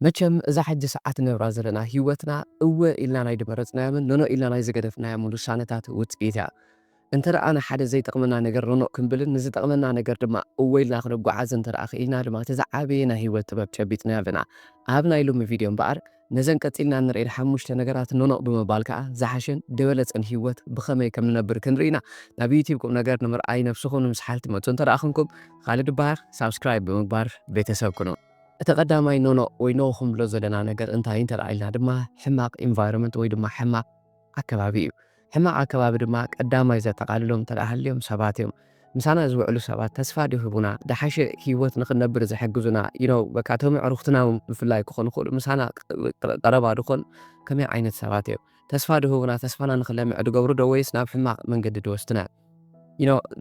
مچم إذا حد ساعات نبرازلنا هيوتنا هو إلا نايد مرزنا من نو إلا نايز قدفنا من لسانتات وتقيتها أنت أنا حدا زي تقمنا نجر رنو كمبل نزي تقمنا نجر دما أول ناخذ بقعز أنت أخينا لما تزعبينا هيوت تبى تشبيتنا بنا أبنا يلوم فيديو بار نزن كتيلنا نري الحموش تنجرات نو بمبالكة زحشن دولت أن هيوت بخمي كم نبر كنرينا نبيتيكم نجر نمر أي نفسكم مسحالت ما تنتر أخنكم خالد بار سبسكرايب بمبار بيتسابكم تقدمي نونو وينوهم لزلنا نجر أنت إنتر دما حماق environment ويدما حماق أكبابي حماق أكبابي دما قدامي إذا تقاللهم تلاهلهم سباتهم مسانا زوعلو سبات تسفاد يهبونا دحش هيوت نبر زي حجزنا بكاتهم عرفتنا في الله يكون خول مسانا قربا دخل كم عينة سباتهم تسفاد يهبونا تسفانا نخلهم عدو قبرو دويس ناب حماق من قد دوستنا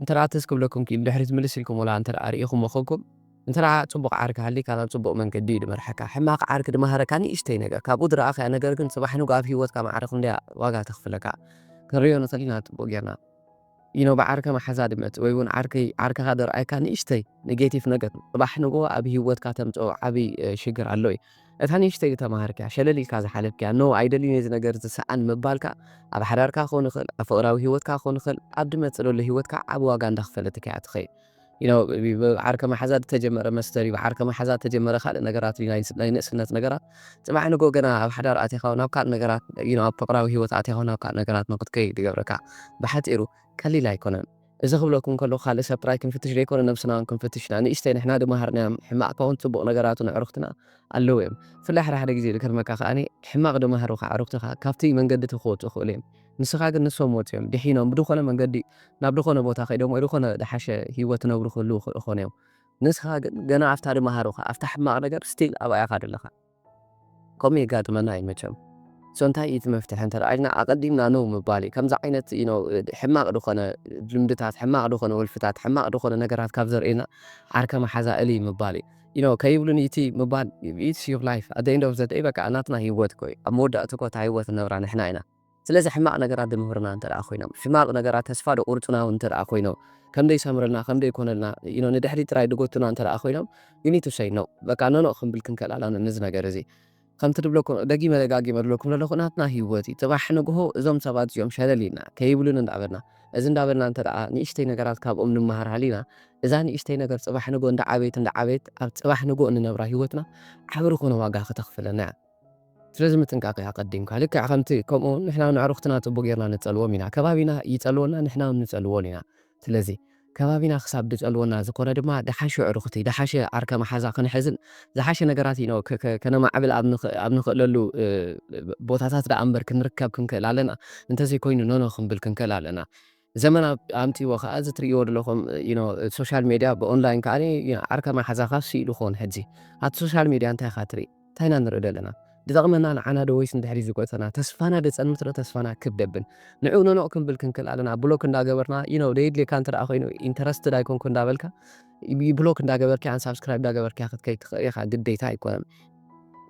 أنت لا تسكب لكم كي بحرز ملسلكم ولا أنت أريخم وخوكم أنت لا تصبق عارك هاللي كان تصبق من جديد مرحكا حماق عارك دمهرة كان يشتي نجا كابودر أخي أنا قرقن صباح نقع في وقت كم عارك ندي واقع تخفلك كريونا تلينا تبقى جرنا بعارك ما حزاد مت ويون عارك هذا رأي كان يشتي نيجاتيف نجا صباح نقع أبي وقت كاتم أو أبي شجر علوي أثاني يشتي تمهرك شللي كذا حلبك نو عيدلي نزنا جرت سأن مبالك أب حرارك خون خل أفقراو هيوتك خون خل أبد تقول اللي هيوتك أبو واقع دخلتك يا تخي عارك ما حزاد تجمر مستري وعارك ما حزاد تجمر خال نجارات لي نسنت نجارات سمع إنه جو جنا بحدار أتي خونا كان نجارات بقراو هيوت أتي خونا كان نجارات ما قد كي دقبرك بحت إيرو كلي لا يكونن إذا خبلكم كله خالص سبرايكم في تشريك ولا نفسنا نكون في تشنا يعني إيش تاني إحنا دم هرنا حما أكون تبغى نجاراتنا عرفتنا اللويم في الآخر حدا جزيرة كرمك أخاني حما قدم هروخ عرفتها كافتي من قد تخوت أخولين نسخة قد نسوا موتهم دحين بدخنا من قدي نبدخنا بوتا خيدهم ويدخنا دحش هيوتنا وبدخلوا أخونهم نسخة جنا أفتح ما هروخ أفتح ما نجار ستيل أبغى أخذ لها كم يقعد ما نايم متشم سنتها يتمفتح أنت رأينا أقدمنا نوم بالي كم زعينت حماق دخنا جمدتات حماق دخنا والفتات حماق دخنا نجارات كابزر إنا عركة ما حزا إلي مبالي كيبلون يتي مبال it's your life at the end of the day بقى أناتنا هيوت كوي أمود أتوقع هيوت النوران إحنا هنا سلازم حماق نجارات دمهرنا أنت أخوينا حماق نجارات تسفاد أورتنا وأنت أخوينا كم دي سامرنا كم دي يكون لنا ندحري تراي دقوتنا أنت أخوينا you need to say no بقى أنا نأخذ بالكنكال على نزنا جرزي كم تدبلكم دقيمة لكم للخناتنا هيوتي تبعنا جهو زم سبات يوم شللينا كيبلون ندعبنا إذا ندعبنا أنت نيشتي نجارات كاب من المهر علينا إذا نيشتي نجار صباحنا جو ندعبت صباحنا جو إننا برا هيوتنا حبركونا واقع تخفلنا لازم تنقاقي أقدم كالك عقمتي كم نحنا نعرفتنا تبغيرنا نتسألوا منا كبابنا يتسألونا نحنا نتسألوا لنا تلزي كبابنا خساب تسألونا زقنا دما دحش عرختي دحش عركة محزق حزن دحش نجاراتي كنا مع قبل أبن خللو بوتاتات أمبر كنركب كنكل علينا أنت زي كوين نونو خنبل كنكل علينا زمان أمتي وخاز تريور لهم السوشيال ميديا بأونلاين كاني عركة محزقة شيء لخون هدي هاد السوشيال ميديا أنت خاطري تاينا نرد لنا دغمنا عنا دويس ندحري زقوتنا تسفانا دصن متر تسفانا كبدبن نعونا نوكم بالكنكل علينا بلوك اندا غبرنا ديد لي كانتر اخوينو انترست دايكون كندا بالكا بلوك اندا غبركي ان سبسكرايب دا غبركي اخذ كي يخا ديتا يكون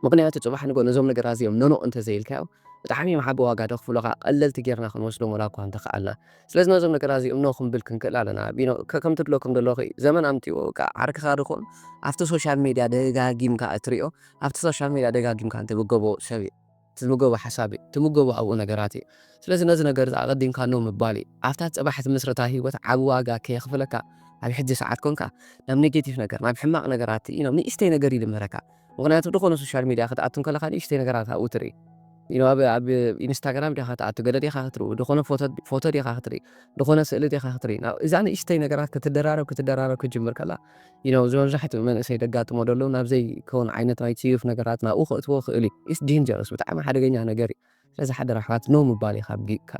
مقنعات صباح نقول نزوم نقرازيهم نونو انت زي الكاو بتحمي محب واقع تخفلو قللت غيرنا خنوسلو مراكو انت خالنا سلاز نزوم نقرازيهم نوخم بالكنكل علينا كم تبلوكم دلوخي زمان امتي وكا عرك خارخون after social media ደጋጊምካ እትሪኦ after social media ደጋጊምካ አንተ ብገቦ ሰብእ ትምገቦ ሓሳብ ትምገቦ ኣብኡ ነገራት እዩ ስለዚ ነዚ ነገር ኣቀዲምካ ነው ምባሊ ኣፍታ ፅባሕቲ ምስረታ ሂወት ዓብ ዋጋ ከየኽፍለካ ኣብ ሕጂ ሰዓት ኮንካ ናብ ኔጌቲቭ ነገር ናብ ሕማቕ ነገራት ንእሽተይ ነገር ይድምረካ ምክንያቱ ድኾነ ሶሻል ሚድያ ክትኣቱን ከለካ ንእሽተይ ነገራት ኣብኡ ትርኢ ኣብ ኢንስታግራም ዲኻ ክትኣቱ ገለ ዲኻ ክትርኢ ድኾነ ፎቶ ዲኻ ክትርኢ ድኾነ ስእሊ ዲኻ ክትርኢ እዛ ንእሽተይ ነገራት ክትደራረብ ክጅምር ከላ ዝበዝሕትኡ መንእሰይ ደጋጥሞ ደሎ ናብ ዘይኮን ዓይነት ናይ ፅዩፍ ነገራት ናብኡ ክእትዎ ክእል እዩ ኢትስ ዴንጀረስ ብጣዕሚ ሓደገኛ ነገር እዩ ስለዚ ሓደራ ኣሕዋት ኖ ምባል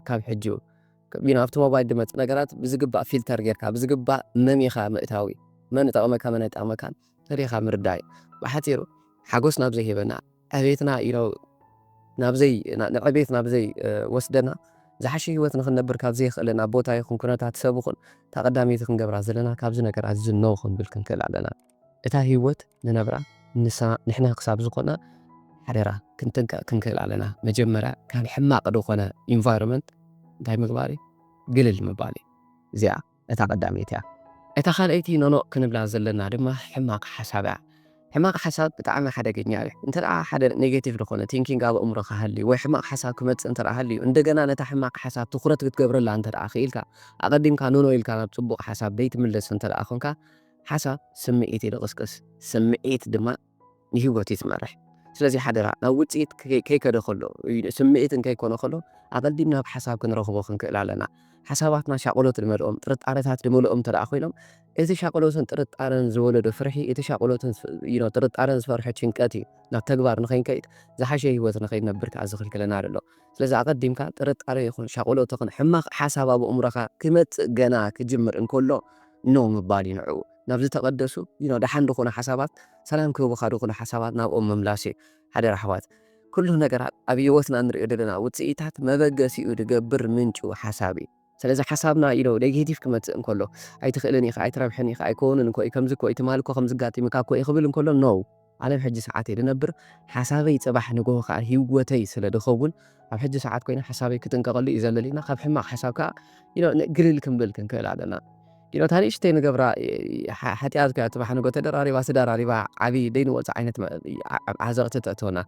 ካብ ሕጂ ኣብቲ ሞባይል ድመፅ ነገራት ብዝግባእ ፊልተር ጌርካ ብዝግባእ መሚኻ ምእታዊ መን ጠቕመካ መን ኣይጠቕመካን ተሪኻ ምርዳእ ብሓፂሩ ሓጎስ ናብ ዘይሂበና ዕቤትና ንዕቤት ናብ ዘይ ወስደና ዝሓሸ ህይወት ንኽንነብር ካብ ዘይኽእለና ቦታ ይኹን ኩነታት ሰብ ይኹን ተቐዳሚት ክንገብራ ዘለና ካብዚ ነገራት ዝኖ ክንብል ክንክእል ኣለና እታ ህይወት ንነብራ ንሕና ክሳብ ዝኾነ ሓደራ ክንጥንቀቕ ክንክእል ኣለና መጀመርያ ካብ ሕማቕ ዝኾነ ኢንቫይሮንመንት እንታይ ምግባር ግልል ምባል እዚኣ እታ ቀዳሚት እያ እታ ካልአይቲ ኖኖ ክንብላ ዘለና ድማ ሕማቕ ሓሳብ እያ ሕማቕ ሓሳብ ብጣዕሚ ሓደገኛ እዩ እንተ ደኣ ሓደ ኔጌቲቭ ዝኾነ ቲንኪንግ ኣብ ኣእምሮኻ ሃልዩ ወይ ሕማቕ ሓሳብ ክመፅእ እንተ ደኣ ሃልዩ እንደገና ነታ ሕማቕ ሓሳብ ትኹረት ክትገብረላ እንተ ደኣ ክኢልካ ኣቐዲምካ ኖኖ ኢልካ ናብ ፅቡቕ ሓሳብ ደይትምለስ እንተ ደኣ ኮንካ ሓሳብ ስምዒት እዩ ዝቕስቅስ ስምዒት ድማ ንሂወት እዩ ዝመርሕ ስለዚ ሓደራ ናብ ውፅኢት ከይከደ ከሎ ስምዒትን ከይኮነ ከሎ ኣቐዲምና ናብ ሓሳብ ክንረኽቦ ክንክእል ኣለና ሓሳባትና ሻቆሎት ድመልኦም ጥርጣረታት ድመልኦም እንተ ደኣ ኮይኖም እቲ ሻቆሎትን ጥርጣረን ዝወለዶ ፍርሒ እቲ ሻቆሎትን ጥርጣረን ዝፈርሐ ጭንቀት እዩ ናብ ተግባር ንኸይንከይድ ዝሓሸ ህይወት ንኸይነብር ከዓ ዝኽልክለና ኣሎ ስለዚ ኣቐዲምካ ጥርጣረ ይኹን ሻቆሎት ይኹን ሕማቕ ሓሳብ ኣብ ኣእምሮኻ ክመፅእ ገና ክጅምር እንከሎ ኖ ምባል እዩ ንዕኡ ናብ ዝተቐደሱ ደሓን ዝኾነ ሓሳባት ሰላም ክህቡኻ ዝኾነ ሓሳባት ናብኦም ምምላስ እዩ ሓደራ ኣሕዋት ኩሉ ነገራት ኣብ ህይወትና ንሪኦ ዘለና ውፅኢታት መበገሲኡ ዝገብር ምንጩ ሓሳብ እዩ ስለዚ ሓሳብና ኔጌቲቭ ክመፅእ እንከሎ ኣይትኽእልን ኢኻ ኣይትረብሕን ኢኻ ኣይኮንን እኮ ከምዚ እኮ ትማል እኮ ከምዝጋጥምካ እኮ ክብል እንከሎ ኖ ኣነ ሕጂ ሰዓት እየ ዝነብር ሓሳበይ ፅባሕ ንጎሆ ከዓ ህይወተይ ስለ ዝኸውን ኣብ ሕጂ ሰዓት ኮይነ ሓሳበይ ክትንቀቐሉ እዩ ዘለለና ካብ ሕማቕ ሓሳብ ከዓ ግልል ክንብል ክንክእል ኣለና ታኒእሽተይ ንገብራ ሓጢኣት ከያ ፅባሕ ንጎ ተደራሪባ ዓብዪ ደይንወፅእ ዓይነት ዓዘቕቲ ተእትወና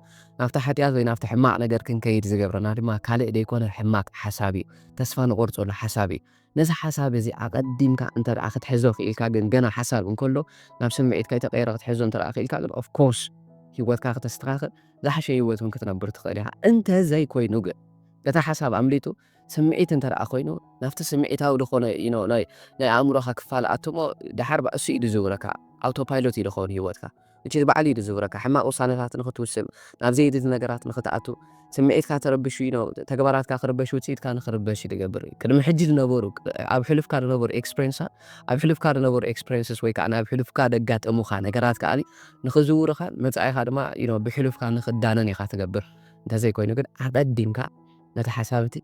ናብታ ሓጢኣት ወይ ናብቲ ሕማቕ ነገር ክንከይድ ዝገብረና ድማ ካልእ ደይኮነ ሕማቕ ሓሳብ እዩ ተስፋ ንቆርፀሉ ሓሳብ እዩ ነዚ ሓሳብ እዚ ኣቐዲምካ እንተ ደኣ ክትሕዞ ክኢልካ ግን ገና ሓሳብ እንከሎ ናብ ስምዒትካ ይተቐየረ ክትሕዞ እንተ ደኣ ክኢልካ ግን ኦፍኮርስ ሂወትካ ከተስተኻኽል ዝሓሸ ህይወት እውን ክትነብር ትኽእል ኢኻ እንተዘይኮይኑ ግን እታ ሓሳብ ኣምሊጡ ስምዒት እንተ ደኣ ኮይኑ ናብቲ ስምዒታዊ ዝኾነ ናይ ኣእምሮኻ ክፋል ኣትሞ ድሓር ባእሱ እዩ ዝዝውረካ ኣውቶፓይሎት እዩ ዝኸውን ህይወትካ እቺ በዓል እዩ ዝዝውረካ ሕማቕ ውሳነታት ንኽትውስን ናብ ዘይድሊ ነገራት ንኽትኣቱ ስምዒትካ ተረብሹ ተግባራትካ ክርበሽ ውፅኢትካ ንኽርበሽ ዝገብር እዩ ቅድሚ ሕጂ ዝነበሩ ኣብ ሕልፍካ ዝነበሩ ኤክስፔሪንሳት ኣብ ሕልፍካ ዝነበሩ ኤክስፔሪንስስ ወይ ከዓ ናብ ሕልፍካ ደጋጠሙኻ ነገራት ከዓ ንኽዝውርኻ መጻኢኻ ድማ ብሕልፍካ ንኽዳነን ኢኻ ትገብር እንተዘይኮይኑ ግን ኣቐዲምካ ነቲ ሓሳብቲ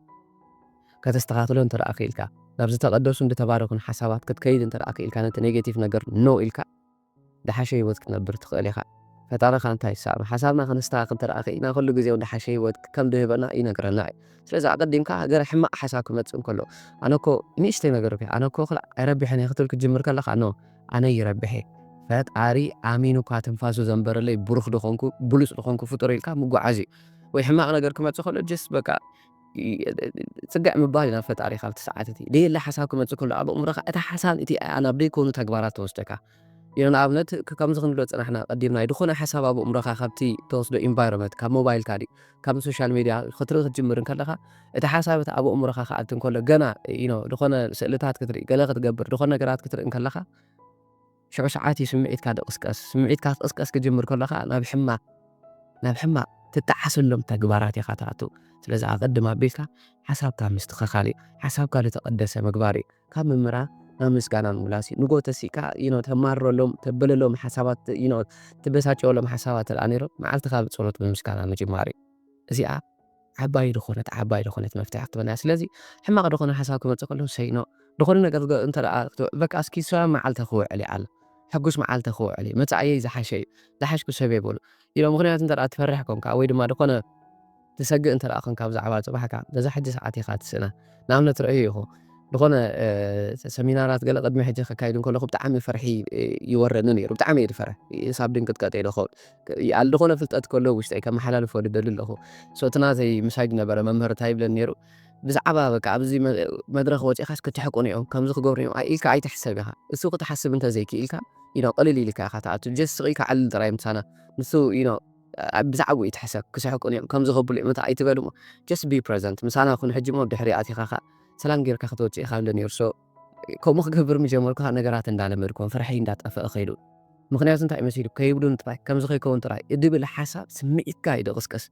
ከተስተኻኽሎ እንተ ደኣ ክኢልካ ናብ ዝተቐደሱ ዝተባረኹን ሓሳባት ክትከይድ እንተ ደኣ ክኢልካ ነቲ ኔጌቲቭ ነገር ኖ ኢልካ ዝሓሸ ህይወት ክትነብር ትኽእል ኢኻ ፈጣሪኻ እንታይ ይሳርሕ ሓሳብና ከነስተኻኽል እንተ ደኣ ክኢልና ኩሉ ግዜ ዝሓሸ ህይወት ከም ዝህበና ይነግረና እዩ ስለዚ ኣቐዲምካ ገለ ሕማቕ ሓሳብ ክመፅእ እንከሎ ኣነ እኮ ንእሽተይ ነገር ኣነ እኮ ኣይረቢሐን እየ ክትብል ክጅምር ከለኻ ኖ ኣነ ይረቢሐ ፈጣሪ ኣሚኑካ ትንፋሱ ዘንበረለይ ብሩኽ ድኾንኩ ብሉፅ ድኾንኩ ፍጡር ኢልካ ምጓዓዝ እዩ ወይ ሕማቕ ነገር ክመፅእ ከሎ ጀስት በቃ ፅጋዕ ምባል ናብ ፈጣሪኻ ኣብቲ ሰዓት እቲ ደየላ ሓሳብ ክመፅእ ከሎ ኣብ ኣእምሮኻ እታ ሓሳብ እቲ ናብ ዘይኮኑ ተግባራት ተወስደካ ንኣብነት ከምዚ ክንብሎ ፅናሕና ቀዲምና ድኾነ ሓሳብ ኣብ ኣእምሮኻ ካብቲ ተወስዶ ኢንቫይሮመንት ካብ ሞባይልካ ካብ ሶሻል ሚድያ ክትርኢ ክትጅምር ከለኻ እቲ ሓሳብ እቲ ኣብ ኣእምሮኻ ክኣቱ እንከሎ ገና ድኾነ ስእልታት ክትርኢ ገለ ክትገብር ድኾነ ነገራት ክትርኢ ከለኻ ሽዑ ሰዓት እዩ ስምዒትካ ድቕስቀስ ስምዒትካ ክትቕስቀስ ክጅምር ከለኻ ናብ ሕማቕ ትጠዓሰሎም ተግባራት ኢኻ ትኣቱ ስለዚ ኣቐድማ ኣቢልካ ሓሳብካ ምስትኽኻል እዩ ሓሳብካ ዝተቐደሰ ምግባር እዩ ካብ ምምራር ናብ ምስጋና ምምላስ እዩ ንጎ ተሲእካ ተማርረሎም ተበለሎም ሓሳባት ትበሳጨወሎም ሓሳባት ተደኣ ነይሮም መዓልትኻ ብፀሎት ብምስጋና ምጅማር እዩ እዚኣ ዓባይ ዝኾነት መፍትሒ ክትበና ስለዚ ሕማቕ ድኾነ ሓሳብ ክመፅእ ከሎ ሰይኖ ድኾነ ነገር እንተ ደኣ በቃ እስኪ ሰላም መዓልተ ክውዕል እዩ ኣለ ሕጉስ መዓልተ ክውዕል እዩ መጻእየይ ዝሓሸ እዩ ዝሓሽኩ ሰብ የብሉ ምክንያቱ እንተ ደኣ ትፈርሕ ኮንካ ወይ ድማ ድኾነ ትሰግእ እንተ ደኣ ኮንካ ብዛዕባ ፅባሕካ በዛ ሕጂ ሰዓት ኢኻ ትስእና ንኣብነት ርአዩ ኢኹ ድኾነ ሰሚናራት ገለ ቅድሚ ሕጂ ክካይዱ ከለኹ ብጣዕሚ ፍርሒ ይወረኒ ነይሩ ብጣዕሚ እየ ዝፈርሕ ሳብ ድንቅጥቀጥ እየ ዝኸውን ኣብ ድኾነ ፍልጠት ከሎ ውሽጠይ ከመሓላልፎ ዝደሊ ኣለኹ እቲ ናተይ ምሳጅ ነበረ መምህር እንታይ ይብለኒ ነይሩ ብዛዕባ በቃ ኣብዚ መድረኽ ወፂእኻ ክትሕቁን እዮም ከምዚ ክገብሩ እዮም ኢልካ ኣይትሕሰብ ኢኻ እሱ ክትሓስብ እንተዘይክኢልካ ቀሊል ኢልካ ኢኻ ተኣቱ ጀስ ስቕኢካ ዓልል ጥራይ ምሳና ንሱ ብዛዕባ እዩ ትሕሰብ ክስሕቁን እዮም ከምዚ ክብሉ እዮም ኣይትበል እሞ ጀስት ቢ ፕረዘንት ምሳና ኩን ሕጂ ሞ ብድሕሪ ኣቲኻ ሰላም ጌርካ ክትወፅእ ኢኻ ብለ ነይሩ ከምኡ ክገብር ምጀመርኩ ነገራት እንዳለመድኩም ፍርሐይ እንዳጠፍአ ኸይዱ ምክንያቱ እንታይ መሲሉ ከይብሉን ጥራይ ከምዚ ከይከውን ጥራይ እድብል ሓሳብ ስምዒትካ እዩ ድቕስቀስ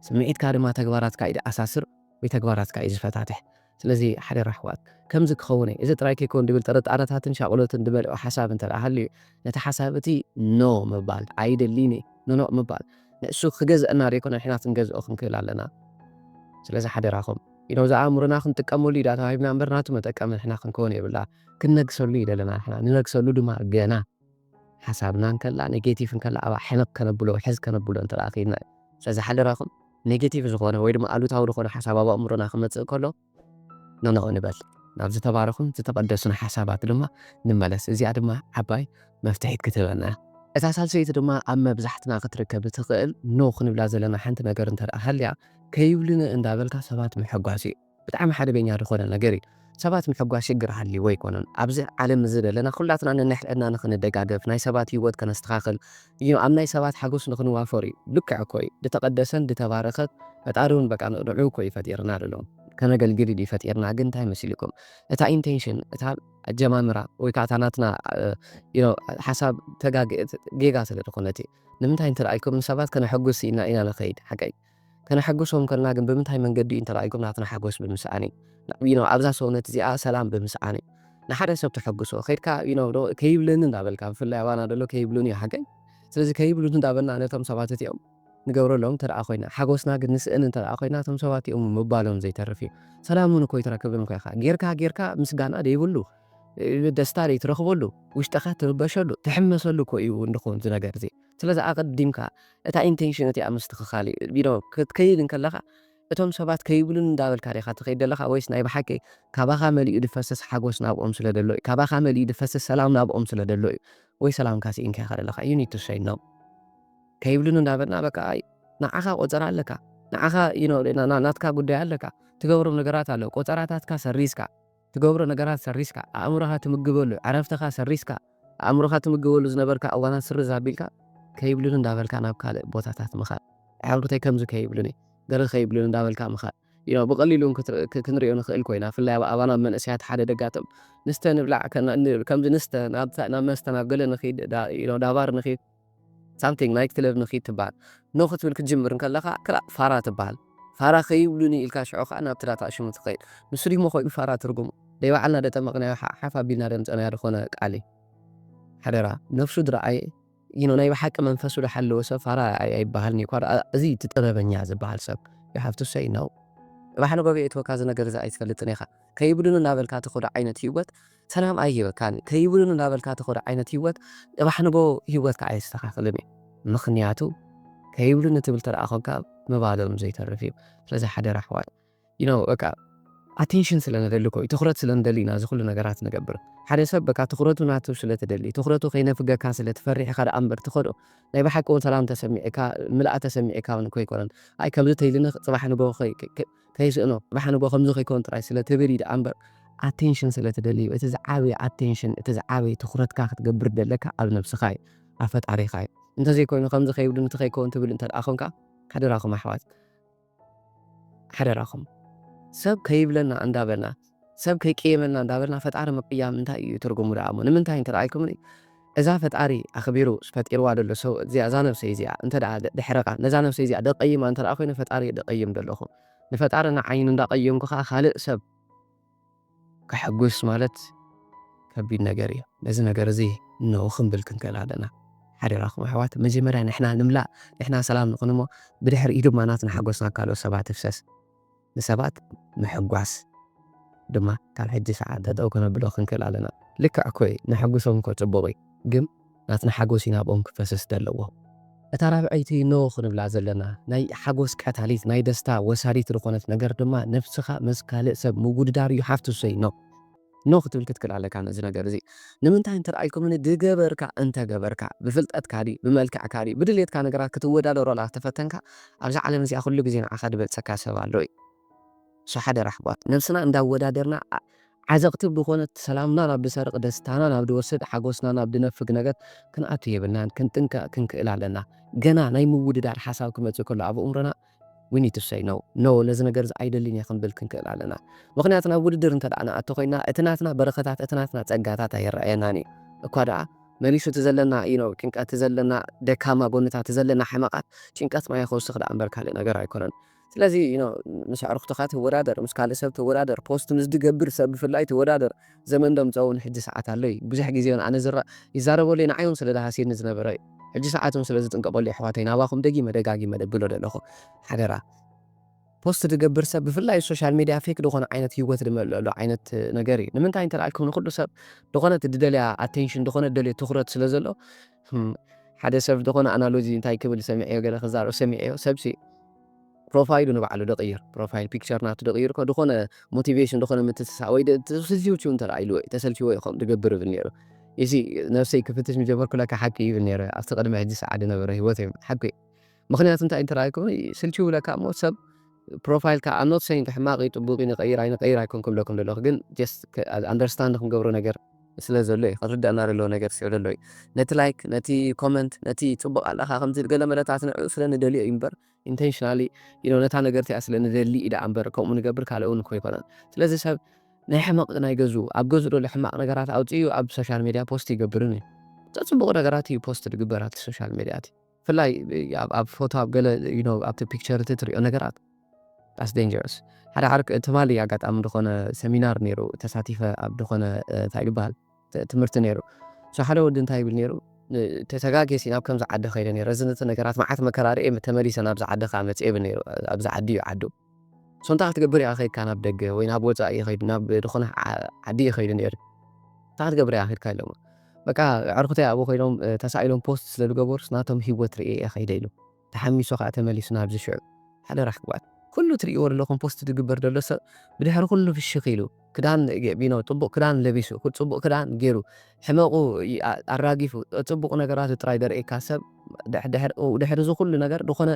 ስምዒትካ ድማ ተግባራትካ እዩ ድኣሳስር ወይ ተግባራትካ እዩ ዝፈታትሕ ስለዚ ሓደራ ኣሕዋት ከምዚ ክኸውን እዚ ጥራይ ከይከውን ድብል ጥርጣረታትን ሻቆሎትን ድመልኦ ሓሳብ እንተ ደኣ ሃልዩ ነቲ ሓሳብ እቲ ኖ ምባል ኣይደሊኒ ኖ ምባል ንእሱ ክገዝአና ደይኮነ ንሕና ክንገዝኦ ክንክእል ኣለና ስለዚ ሓደራኹም እዛ ኣእምሮና ክንጥቀመሉ እዩ ዳ ተባሂልና እምበር ናቱ መጠቀሚ ንሕና ክንከውን የብላ ክነግሰሉ እዩ ዘለና ንሕና ንነግሰሉ ድማ ገና ሓሳብና እንከላ ኔጌቲቭ እንከላ ኣብ ሕነቕ ከነብሎ ሕዝ ከነብሎ እንተ ደኣ ከይድና ስለዚ ሓደራኹም ኔጌቲቭ ዝኾነ ወይ ድማ ኣሉታዊ ዝኾነ ሓሳብ ኣብ ኣእምሮና ክመፅእ ከሎ ንንቕ ንበል ናብ ዝተባረኹን ዝተቐደሱን ሓሳባት ድማ ንመለስ እዚኣ ድማ ዓባይ መፍትሒት ክትበና እታ ሳልሰይቲ ድማ ኣብ መብዛሕትና ክትርከብ ትኽእል ኖ ክንብላ ዘለና ሓንቲ ነገር እንተደኣ ሃልያ ከይብልኒ እንዳበልካ ሰባት ምሕጓስ እዩ ብጣዕሚ ሓደገኛ ዝኾነ ነገር እዩ ሰባት ምሕጓስ ሽግር ሃልይዎ ኣይኮነን ኣብዚ ዓለም እዚ ዘለና ኩላትና ነንሕድና ንኽንደጋገፍ ናይ ሰባት ሂወት ከነስተኻኽል እዩ ኣብ ናይ ሰባት ሓጎስ ንኽንዋፈር እዩ ልክዕ እኮ እዩ ድተቐደሰን ድተባረኸት ፈጣሪ እውን በቃ ንዑ እኮ እዩ ፈጢርና ኣሎ ከነገልግል እዩ ፈጢርና ግን እንታይ መሲልኩም እታ ኢንቴንሽን እታ ኣጀማምራ ወይ ከዓ እታ ናትና ሓሳብ ጌጋ ስለ ዝኾነት ንምንታይ እንተረኣይኩም ሰባት ከነሐጉስ ኢና ንኸይድ ሓቀይ ከነሐጉሶም ከለና ግን ብምንታይ መንገዲ እዩ እንተረኣይኩም ናትና ሓጎስ ብምስኣን እዩ ኣብዛ ሰውነት እዚኣ ሰላም ብምስኣን እዩ ንሓደ ሰብ ተሐጉሶ ከይድካ ከይብልኒ እንዳበልካ ብፍላይ ኣባና ደሎ ከይብሉን እዩ ሓቀይ ስለዚ ከይብሉን እንዳበልና ነቶም ሰባት እቲኦም ንገብረሎም ተደኣ ኮይና ሓጎስና ግን ንስእን እንተደኣ ኮይና እቶም ሰባት እኦም ምባሎም ዘይተርፍ እዩ ሰላሙን እኮ ይትረክብን ኮይኻ ጌርካ ምስጋና ደይብሉ ደስታ ደይትረኽበሉ ውሽጠኻ ትርበሸሉ ትሕመሰሉ እኮ እዩ እንድኹን እዚ ነገር እዚ ስለዚ ኣቐዲምካ እታ ኢንቴንሽን እቲኣ ምስትኽኻል ክትከይድ እንከለኻ እቶም ሰባት ከይብሉን እንዳበልካ ዲኻ ትኸይድ ዘለኻ ወይስ ናይ ብሓቂ ካባኻ መሊኡ ድፈስስ ሓጎስ ናብኦም ስለ ደሎ እዩ ካባኻ መሊኡ ድፈስስ ሰላም ናብኦም ስለ ደሎ እዩ ወይ ሰላምካ ሲኢንካ ኢኻ ዘለኻ ዩ ኒድ ቱ ሴይ ኖ ከይብሉን እንዳበልና በቃ ንዓኻ ቆፀራ ኣለካ ንዓኻ ናትካ ጉዳይ ኣለካ ትገብሮም ነገራት ኣለዉ ቆፀራታትካ ሰሪስካ ትገብሮ ነገራት ሰሪስካ ኣእምሮኻ ትምግበሉ ዓረፍትኻ ሰሪስካ ኣእምሮኻ ትምግበሉ ዝነበርካ እዋናት ስሪ ዛቢልካ ከይብሉን እንዳበልካ ናብ ካልእ ቦታታት ምኻድ ሕብርተይ ከምዚ ከይብሉኒ ገለ ከይብሉን እንዳበልካ ምኻድ ብቐሊሉ ክንሪኦ ንኽእል ኮይና ብፍላይ ኣባና መንእሰያት ሓደ ደጋጥም ንስተ ንብላዕ ከምዚ ንስተ ናብ መስተ ናብ ገለ ንኺድ ዳባር ንኺድ ሳምቲንግ ናይት ክለብ ንኺድ ትበሃል ኖ ክትብል ክትጅምር እንከለኻ ክላእ ፋራ ትበሃል ፋራ ከይብሉኒ ኢልካ ሽዑ ከዓ ናብቲ ዳተኣሽሙ ትኸይድ ንሱ ድሞ ኮይኑ ፋራ ትርጉሙ ደይባዕልና ደጠመቕናዮ ሓፍ ኣቢልና ደምፀናዮ ድኾነ ቃል ሓደራ ነፍሱ ድረኣየ ናይ ብሓቂ መንፈሱ ድሓለወ ሰብ ፋራ ኣይበሃልኒ እኳ እዚ እቲ ጥበበኛ ዝበሃል ሰብ ሃፍቱ ሰይ ነው ባሕኒ ጎብኤትወካ ዚ ነገር እዚ ኣይትፈልጥን ኢኻ ከይብሉን እንዳበልካ ትኸዶ ዓይነት ህይወት ሰላም ኣይሂበካን ከይብሉን እንዳበልካ ትኸዶ ዓይነት ህይወት ባሕንጎ ህይወትካ ኣይስተኻኽልን እዩ ምኽንያቱ ከይብሉን ትብል ተደኣ ኾንካ ምባሎም ዘይተርፍ እዩ ስለዚ ሓደራ ኣሕዋት በቃ ኣቴንሽን ስለነደሊ ኮይ ትኹረት ስለንደሊና እዚ ኩሉ ነገራት ንገብር ሓደ ሰብ በቃ ትኹረቱ ናቱ ስለትደሊ ትኹረቱ ከይነፍገካ ስለትፈሪሕ ኢኻ ደኣ እምበር ትኸዶ ናይ ብሓቂ እውን ሰላም ተሰሚዕካ ምልኣ ተሰሚዕካ እውን ኮይኮነን ኣይ ከምዚ ተይልኒ ፅባሕ ንጎ ከይስእኖ ፅባሕ ንጎ ከምዚ ከይኮን ጥራይ ስለትብል ደኣ እምበር ኣቴንሽን ስለትደሊ እቲ ዝዓበየ ኣቴንሽን እቲ ዝዓበየ ትኹረትካ ክትገብር ደለካ ኣብ ነብስኻ እዩ ኣብ ፈጣሪኻ እዩ እንተዘይኮይኑ ከምዚ ከይብሉን እቲ ከይኮን ትብል እንተደኣ ኾንካ ሓደራኹም ኣሕዋት ሓደራኹም ሰብ ከይብለና እንዳበልና ሰብ ከይቀየመልና እንዳበልና ፈጣሪ ምቅያም እንታይ እዩ ትርጉሙ ደኣሞ ንምንታይ እንተረኣይኩምኒ እዛ ፈጣሪ ኣኽቢሩ ፈጢርዋ ደሎ ሰው እዛ ነብሰይ እዚኣ እንተደኣ ድሕረኻ ነዛ ነብሰይ እዚኣ ደቀይማ እንተደኣ ኮይኑ ፈጣሪ ደቀይም ደለኹ ንፈጣሪ ንዓይኑ እንዳቀየምኩ ከዓ ካልእ ሰብ ክሕጉስ ማለት ከቢድ ነገር እዩ ነዚ ነገር እዚ ነው ክንብል ክንክእል ኣለና ሓደራኹም ኣሕዋት መጀመርያ ንሕና ንምላእ ንሕና ሰላም ንኹን እሞ ብድሕሪ ኢዱ ማናት ንሓጎስና ካልኦት ሰባት ትፍሰስ ንሰባት ምሕጓስ ድማ ካብ ሕጂ ሰዓት ጠጠው ክነብሎ ክንክእል ኣለና ልክዕ ኮይ ንሕጉሶም እኮ ፅቡቕ እዩ ግን ናትና ሓጎስ ናብኦም ክፈስስ ደለዎ እታ ራብዐይቲ ኖ ክንብላ ዘለና ናይ ሓጎስ ቀታሊት ናይ ደስታ ወሳሪት ዝኾነት ነገር ድማ ነፍስኻ ምስ ካልእ ሰብ ምጉድዳር እዩ ሃፍቱ ሰይ ኖ ክትብል ክትክእል ኣለካ ነዚ ነገር እዚ ንምንታይ እንተረኣይኩምኒ ድገበርካ እንተገበርካ ብፍልጠትካ ዲ ብመልክዕካ ዲ ብድሌትካ ነገራት ክትወዳደሮላ ተፈተንካ ኣብዚ ዓለም እዚኣ ኩሉ ግዜ ንዓኻ ድበልፀካ ሰብ ኣሎ እዩ ሓደ ረሕቧት ነፍስና እንዳወዳደርና ዓዘቕቲ ብኾነት ሰላምና ናብ ድሰርቕ ደስታና ናብ ድወስድ ሓጎስና ናብ ድነፍግ ነገር ክንኣቱ የብልናን ክንጥንቀቕ ክንክእል ኣለና ገና ናይ ምውድዳር ሓሳብ ክመፅእ ከሎ ኣብ እምሮና we need to say no ነዚ ነገር እዚ ኣይደልን እየ ክንብል ክንክእል ኣለና ምክንያቱ ናብ ውድድር እንተደኣ ንኣቶ ኮይና እቲ ናትና በረኸታት እቲ ናትና ፀጋታት ኣይረኣየናን እዩ እኳ ደኣ መሊሱ እቲ ዘለና ጭንቀት እቲ ዘለና ደካማ ጎንታት እቲ ዘለና ሕማቃት ጭንቀት ማይ ክወስኽ ደኣ እምበር ካልእ ነገር ኣይኮነን ስለዚ ምስ ኣዕርክትኻ ትወዳደር ምስ ካልእ ሰብ ትወዳደር ፖስት ምስ ድገብር ሰብ ብፍላይ ትወዳደር ዘመን ደምፀውን ሕጂ ሰዓት ኣሎ እዩ ብዙሕ ግዜ ኣነ ይዛረበሉ ንዓዮም ስለ ዳሃሲኒ ዝነበረ እዩ ሕጂ ሰዓቶም ስለ ዝጥንቀቐሉ ኣሕዋተይ ናባኹም ደጋጊመ ደብሎ ደለኹ ሓደራ ፖስት ትገብር ሰብ ብፍላይ ሶሻል ሚድያ ፌክ ዝኾነ ዓይነት ህይወት ድመልአሉ ዓይነት ነገር እዩ ንምንታይ እንተረኣይኩም ንኩሉ ሰብ ዝኾነ ትደልያ ኣቴንሽን ዝኾነ ደልዮ ትኹረት ስለ ዘሎ ሓደ ሰብ ዝኾነ ኣናሎጂ እንታይ ክብል ሰሚዐዮ ገለ ክዛረብ ሰሚዐዮ ሰብሲ ፕሮፋይሉ ንባዕሉ ደቕይር ፕሮፋይል ፒክቸር ናቱ ደቕይር ኮ ድኾነ ሞቲቬሽን ድኾነ ምትስሳእ ወይ ተሰልችው እንተረኣይሉ ወይ ተሰልችዎ ይኸም ድገብር ብል ነይሩ يسي نفسي كفتش مجبر كلها كحكي بالنيرة أفتقد ما عندي سعادة نبره هوتي حكي مخنيات أنت رأيكم سلشوا لك مو سب بروفايل I'm not saying حماقي طبوقي نغير يكون لكم للأخ just understand خم قبرو نجر ስለዘሎይ ክርዳእ እናደለዎ ነገር ሲብለሎይ ነቲ ላይክ ነቲ ኮመንት ነቲ ፅቡቅ ኣለኻ ከምዚ ገለ መለታት ንዕኡ ስለንደልዮ እዩ እምበር ኢንቴንሽናሊ ነታ ነገር እቲኣ ስለንደሊ ኢዳ እምበር ከምኡ ንገብር ካልእ እውን እኮ ኣይኮነን ስለዚ ሰብ ናይ ሕማቕ ናይ ገዝኡ ኣብ ገዝኡ ደሎ ሕማቕ ነገራት ኣውፅኡ ኣብ ሶሻል ሚድያ ፖስት ይገብርን እዩ ፅቡቕ ነገራት እዩ ፖስት ዝግበር ኣብቲ ሶሻል ሚድያ እቲ ብፍላይ ኣብ ፎቶ ኣብ ገለ ኣብቲ ፒክቸር እቲ ትሪኦ ነገራት that's dangerous ሓደ ዓርክ ትማሊ ኣጋጣሚ ዝኾነ ሰሚናር ነይሩ ተሳቲፈ ኣብ ዝኾነ እንታይ ይበሃል ትምህርቲ ነይሩ ሓደ ወዲ እንታይ ይብል ነይሩ ተተጋገሲ ናብ ከምዚ ዓዲ ኸይደ ነይረ እዚ ነቲ ነገራት መዓት መከራርኤ ተመሊሰ ናብዚ ዓድኻ መፅአ ይብል ነይሩ ኣብዚ ዓዲ እዩ ዓዱ ሶንታ ክትገብር ኢኻ ኸይድካ ናብ ደገ ወይ ናብ ወፃኢ ኸይድ ናብ ዝኾነ ዓዲ እየ ኸይደ ነይሩ እንታይ ክትገብር ኢኻ ኸይድካ ኢሎሞ በቃ ዕርክተይ ኣብኡ ኸይዶም ተሳኢሎም ፖስት ስለዝገበሩስ ናቶም ሂወት ርኤ እየ ኸይደ ኢሉ ተሓሚሱ ከዓ ተመሊሱ ናብዚ ሽዑ ሓደ ራክባት ኩሉ ትሪእዎ ዘለኹም ፖስት ዝግበር ዘሎ ሰብ ብድሕሪ ኩሉ ፍሽኽ ኢሉ ክዳን ፅቡቕ ክዳን ለቢሱ ፅቡቕ ክዳን ገይሩ ሕመቑ ኣራጊፉ ፅቡቕ ነገራት ጥራይ ዘርእየካ ሰብ ድሕሪ እዚ ኩሉ ነገር ዝኾነ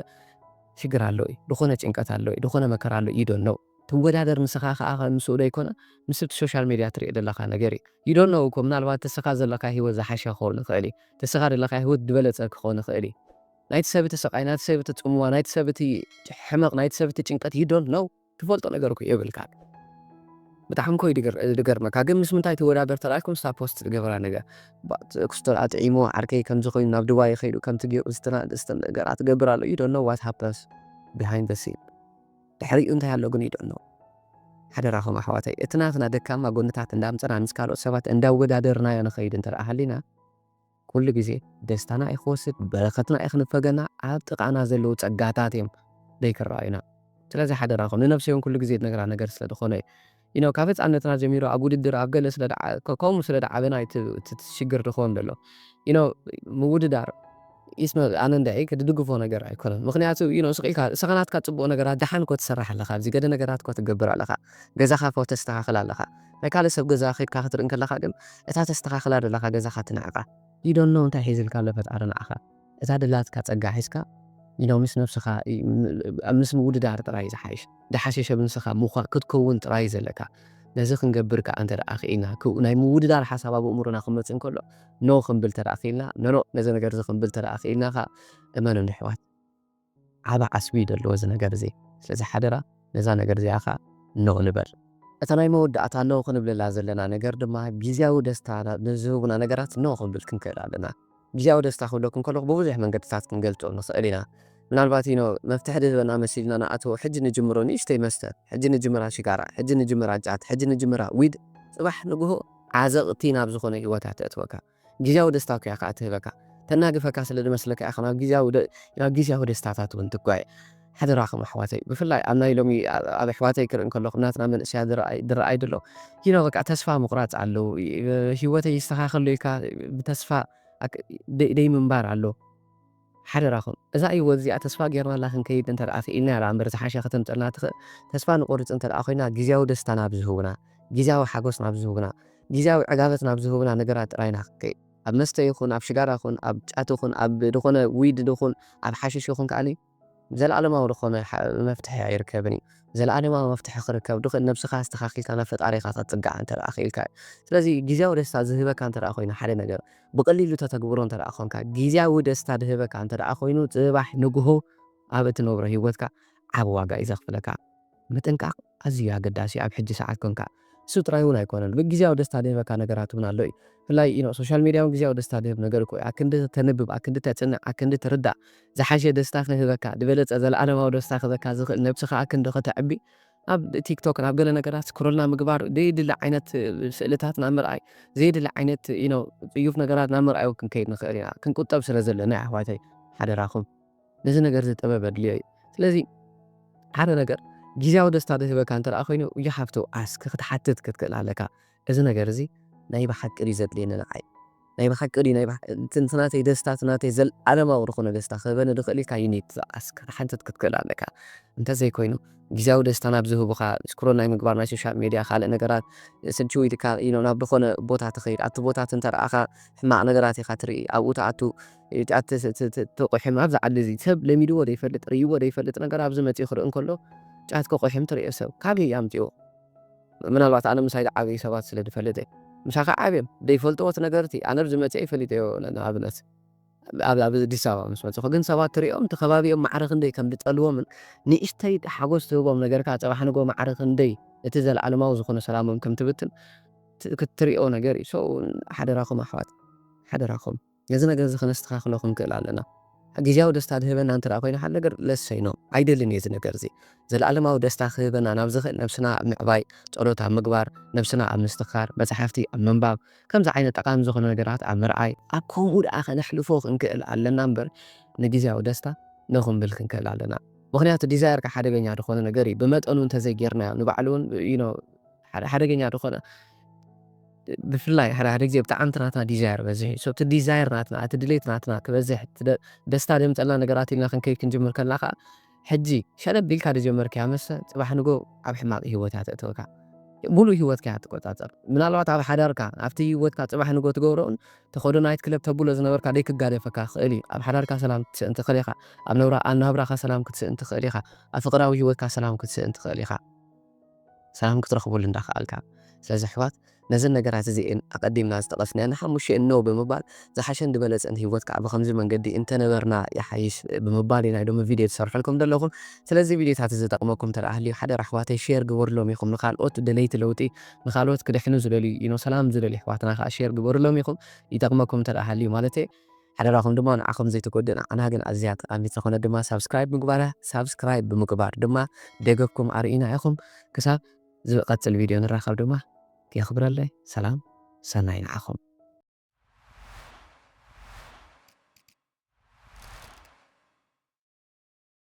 ሽግር ኣሎ እዩ ዝኾነ ጭንቀት ኣሎ እዩ ዝኾነ መከራ ኣሎ እዩ ዶን ነው ትወዳደር ምስኻ ከዓ ምስኡ ዶ ኣይኮነ ምስ እቲ ሶሻል ሚድያ ትሪኦ ዘለካ ነገር እዩ ዩ ዶን ነው እኮ ምናልባት ተስኻ ዘለካ ሂወት ዝሓሸ ክኸውን ይኽእል እዩ ተስኻ ዘለካ ሂወት ዝበለፀ ክኸውን ይኽእል እዩ ናይቲ ሰብ እቲ ስቃይ ናይቲ ሰብ እቲ ፅሙዋ ናይቲ ሰብ እቲ ሕመቕ ናይቲ ሰብ እቲ ጭንቀት ዩ ዶንት ነው ትፈልጦ ነገር እኮ የብልካ ብጣዕሚ ኮይ ድገርመካ ግን ምስ ምንታይ ትወዳደር ተራእኩም ስታ ፖስት ዝገበራ ነገር ክስቶር ኣጥዒሞ ዓርከይ ከምዚ ኮይኑ ናብ ዱባይ ኸይዱ ከምቲ ገይሩ ዝተና ነገራት ትገብር ኣሎ ዩ ዶንት ነው ዋት ሃፕንስ ቢሃይንድ ዘ ሲን ድሕሪኡ እንታይ ኣሎ ግን ዩ ዶንት ነው ሓደራኹም ኣሕዋተይ እቲ ናትና ደካማ ጎንታት እንዳምፀና ምስ ካልኦት ሰባት እንዳወዳደርናዮ ንኸይድ እንተረኣ ሃሊና ኩሉ ግዜ ደስታና ይኽወስድ በረኸትና ይኽንፈገና ኣብ ጥቓና ዘለዉ ፀጋታት እዮም ደይክረኣዩና ስለዚ ሓደራኹም ንነፍሰዮም ኩሉ ግዜ ዝነገራ ነገር ስለ ዝኾነ ካብ ህፃንነትና ጀሚሩ ኣብ ውድድር ኣብ ገለ ከምኡ ስለ ደዓበና ትሽግር ድኾን ዘሎ ምውድዳር ይስመ ኣነ እንዳይ ክድግፎ ነገር ኣይኮነን ምክንያቱ ስቂልካ ስኸናትካ ፅቡቕ ነገራት ድሓን ኮ ትሰርሕ ኣለኻ ኣብዚ ገደ ነገራት ኮ ትገብር ኣለኻ ገዛኻ ኮ ተስተኻኽል ኣለኻ ናይ ካልእ ሰብ ገዛ ኸይድካ ክትርኢ ከለኻ ግን እታ ተስተኻኽላ ዘለኻ ገዛኻ ትንዕቓ ዩ ዶንት ነው እንታይ ሒዝልካ ኣሎ ፈጣሪ ንዓኻ እታ ድላትካ ፀጋ ሒዝካ ምስ ነፍስኻ ምስ ምውድዳር ጥራይ ዝሓይሽ ድሓሸሸ ብንስኻ ምዃን ክትከውን ጥራይ ዘለካ ነዚ ክንገብር ከዓ እንተ ደኣ ኽኢልና ናይ ምውድዳር ሓሳብ ኣብ እሙሩና ክመፅእ እንከሎ ኖ ክንብል ተደኣ ኽኢልና ኖ ነዚ ነገር እዚ ክንብል ተደኣ ኽኢልና ኸ እመኑኒ ኣሕዋት ዓባ ዓስቢ እዩ ዘለዎ እዚ ነገር እዚ ስለዚ ሓደራ ነዛ ነገር እዚኣ ኸ ኖ ንበል እታ ናይ መወዳእታ ኖ ክንብለላ ዘለና ነገር ድማ ግዝያዊ ደስታ ንዝህቡና ነገራት ኖ ክንብል ክንክእል ኣለና ግዝያዊ ደስታ ክብለኩም ከለኹ ብብዙሕ መንገድታት ክንገልፆ ንኽእል ኢና ምናልባት መፍትሒ ድህበና መሲልና ንኣትዎ ሕጂ ንጅምሮ ንእሽተይ መስተ ሕጂ ንጅምራ ሽጋራ ሕጂ ንጅምራ ጫት ሕጂ ንጅምራ ዊድ ፅባሕ ንግሆ ዓዘቕቲ ናብ ዝኾነ ሂወታት እትወካ ግዝያዊ ደስታ ኩያ ከዓ ትህበካ ተናግፈካ ስለ ዝመስለካ ኢኻ ናብ ግዝያዊ ደስታታት እውን ትጓየ ሓደራኹም ኣሕዋተይ ብፍላይ ኣብ ናይ ሎሚ ኣብ ኣሕዋተይ ክርኢ ከለኹ ናትና መንእስያ ዝረኣይ ደሎ በቃ ተስፋ ምቑራፅ ኣለዉ ሂወተይ ይስተኻኸሉ ኢልካ ብተስፋ ደይምንባር ኣሎ ሓደራኹም እዛ ሂወት እዚኣ ተስፋ ጌርናላ ክንከይድ እንተ ደኣ ኽኢልና ያ እምበር ዝሓሸ ከተምፅአልና ትኽእል ተስፋ ንቑርፅ እንተ ደኣ ኮይና ግዝያዊ ደስታ ናብ ዝህቡና ግዝያዊ ሓጎስ ናብ ዝህቡና ግዝያዊ ዕጋበት ናብ ዝህቡና ነገራት ጥራይና ክንከይድ ኣብ መስተ ይኹን ኣብ ሽጋራ ይኹን ኣብ ጫት ይኹን ኣብ ዝኾነ ዊድ ይኹን ኣብ ሓሽሽ ይኹን ከዓኒ ዘለኣለማዊ ዝኾነ መፍትሒ ኣይርከብን እዩ ዘለኣለማዊ መፍትሒ ክርከብ ድኽእል ነብስኻ ኣስተኻኺልካ ናብ ፈጣሪኻ ተፅጋዕ እንተ ደኣ ኽኢልካ ስለዚ ግዝያዊ ደስታ ዝህበካ እንተ ደኣ ኮይኑ ሓደ ነገር ብቐሊሉ ተተግብሮ እንተ ደኣ ኮንካ ግዝያዊ ደስታ ዝህበካ እንተ ደኣ ኮይኑ ፅባሕ ንግሆ ኣብ እትነብሮ ሂወትካ ዓብ ዋጋ እዩ ዘኽፍለካ ምጥንቃቕ ኣዝዩ ኣገዳሲ ኣብ ሕጂ ሰዓት ኮንካ እሱ ጥራይ እውን ኣይኮነን ብግዝያዊ ደስታ ዝህበካ ነገራት እውን ኣሎ እዩ ብፍላይ ሶሻል ሚድያ እውን ግዝያዊ ደስታ ዝህብ ነገር እኮ ኣክንዲ ተንብብ ኣክንዲ ተፅንዕ ኣክንዲ ትርዳእ ዝሓሸ ደስታ ክህበካ ዝበለፀ ዘለኣለማዊ ደስታ ክህበካ ዝኽእል ነብስኻ ኣክንዲ ከተዕቢ ኣብ ቲክቶክ ናብ ገለ ነገራት ስክሮልና ምግባር ዘይድለ ዓይነት ስእልታት ናብ ምርኣይ ዘይድለ ዓይነት ፅዩፍ ነገራት ናብ ምርኣዩ ክንከይድ ንኽእል ኢና ክንቁጠብ ስለ ዘለና ኣሕዋተይ ሓደራኹም ነዚ ነገር ዝጠበብ ኣድልዮ እዩ ስለዚ ሓደ ነገር ግዝያዊ ደስታ ዝህበካ እንተ ደኣ ኮይኑ ይሓፍቱ ኣስክ ክትሓትት ክትክእል ኣለካ እዚ ነገር እዚ ናይ ብሓቂ ድዩ ዘድልየኒ ንዓይ ናይ ብሓቂ ናይ እንትናተይ ደስታት ናተይ ዘለዓለማዊ ዝኾነ ደስታ ክህበኒ ድኽእል ኢልካ ዩኒት ሓንተት ክትክእል ኣለካ እንተዘይኮይኑ ግዜያዊ ደስታ ናብ ዝህቡኻ ስክሮል ናይ ምግባር ናይ ሶሻል ሚድያ ካልእ ነገራት ስንችዊትካ ናብ ዝኾነ ቦታ ትኸይድ ኣብቲ ቦታት እንተረኣኻ ሕማቕ ነገራት ኢኻ ትርኢ ኣብኡ ተኣቱ ተቆሒም ኣብዛ ዓዲ እዚ ሰብ ለሚድዎ ዘይፈልጥ ርይዎ ዘይፈልጥ ነገር ኣብዚ መፂኡ ክርኢ እንከሎ ጫት ከቆሒም ትሪኦ ሰብ ካበይ ኣምፂኡ ምናልባት ኣነ ምሳይ ዓብዪ ሰባት ስለ ዝፈልጥ ምሳኻ ዓብዮም ዘይፈልጥዎት ነገርቲ ኣነ ብዝመፅአ ይፈሊጠዮ ንኣብነት ኣብ ኣዲስ ኣበባ ምስ መፅኹ ግን ሰባት ትሪኦም እቲ ከባቢኦም ማዕረ ክንደይ ከም ዝጠልዎምን ንእሽተይ ሓጎስ ትህቦም ነገርካ ፅባሕ ንጎ ማዕረ ክንደይ እቲ ዘለዓለማዊ ዝኾነ ሰላሞም ከም ትብትን ክትሪኦ ነገር እዩ ሓደራኹም ኣሕዋት ሓደራኹም ነዚ ነገር እዚ ክነስተኻኽሎ ክንክእል ኣለና ግዜያዊ ደስታ ዝህበና እንተደኣ ኮይኑ ሓደ ነገር ለሰይኖ ኣይደልን እየ እዚ ነገር እዚ ዘለዓለማዊ ደስታ ክህበና ናብ ዝኽእል ነብስና ኣብ ምዕባይ ጸሎት ኣብ ምግባር ነብስና ኣብ ምስትኽኻር መፅሓፍቲ ኣብ ምንባብ ከምዚ ዓይነት ጠቃሚ ዝኾነ ነገራት ኣብ ምርኣይ ኣብ ከምኡ ደኣ ከነሕልፎ ክንክእል ኣለና እምበር ንግዜያዊ ደስታ ንኽንብል ክንክእል ኣለና ምክንያቱ ዲዛይርካ ሓደገኛ ዝኾነ ነገር እዩ ብመጠኑ እንተዘይጌርናዮ ንባዕሉ እውን ሓደገኛ ዝኾነ ብፍላይ ሓደ ግዜ ብጣዕሚ ናትና ዲዛይር በዝሕ እዩ እቲ ዲዛይር ናትና እቲ ድሌት ናትና ክበዝሕ ደስታ ደምፀልና ነገራት ኢልና ክንከይድ ክንጅምር ከለና ከዓ ሕጂ ሸለብ ኢልካ ዝጀመርክያ መስተ ፅባሕ ንጎ ኣብ ሕማቕ ሂወት እያ ተእትወካ ሙሉእ ሂወትካ እያ ትቆፃፀር ምናልባት ኣብ ሓዳርካ ኣብቲ ሂወትካ ፅባሕ ንጎ ትገብሮን ተኸዶ ናይት ክለብ ተብሎ ዝነበርካ ደይክጋደፈካ ክእል እዩ ኣብ ሓዳርካ ሰላም ክትስእን ትኽእል ኢኻ ኣብ ናብራኻ ሰላም ክትስእን ትኽእል ኢኻ ኣብ ፍቕራዊ ሂወትካ ሰላም ክትስእን ትኽእል ኢኻ ሰላም ክትረኽበሉ እንዳኽኣልካ ስለዚ ኣሕዋት ነዘን ነገራት እዚአን ኣቐዲምና ዝጠቐስና ንሓሙሽተ እኖ ብምባል ዝሓሸን ዝበለፀን ሂወትካ ብከምዚ መንገዲ እንተነበርና ይሓይሽ ብምባል ናይ ሎሚ ቪድዮ ዝሰርሐልኩም ዘለኹም ስለዚ ቪድዮታት ዝጠቕመኩም እንተደኣ ሃልዩ ሓደራ ኣሕዋተይ ሼር ግበርሎም ኢኹም ንኻልኦት ደለይቲ ለውጢ ንኻልኦት ክድሕኑ ዝደልዩ ሰላም ዝደልዩ ኣሕዋትና ከዓ ሼር ግበርሎም ኢኹም ይጠቕመኩም እንተደኣ ሃልዩ ማለት እየ ሓደራኹም ድማ ንዓኹም ዘይትጎድእ ንዓና ግን ኣዝያ ጠቃሚት ዝኾነ ድማ ሳብስክራይብ ብምግባር ድማ ደገፍኩም ኣርኢና ኢኹም ክሳብ ዝቐፅል ቪድዮ ንራኸብ ድማ የኽብረለይ ሰላም ሰናይ ንዓኹም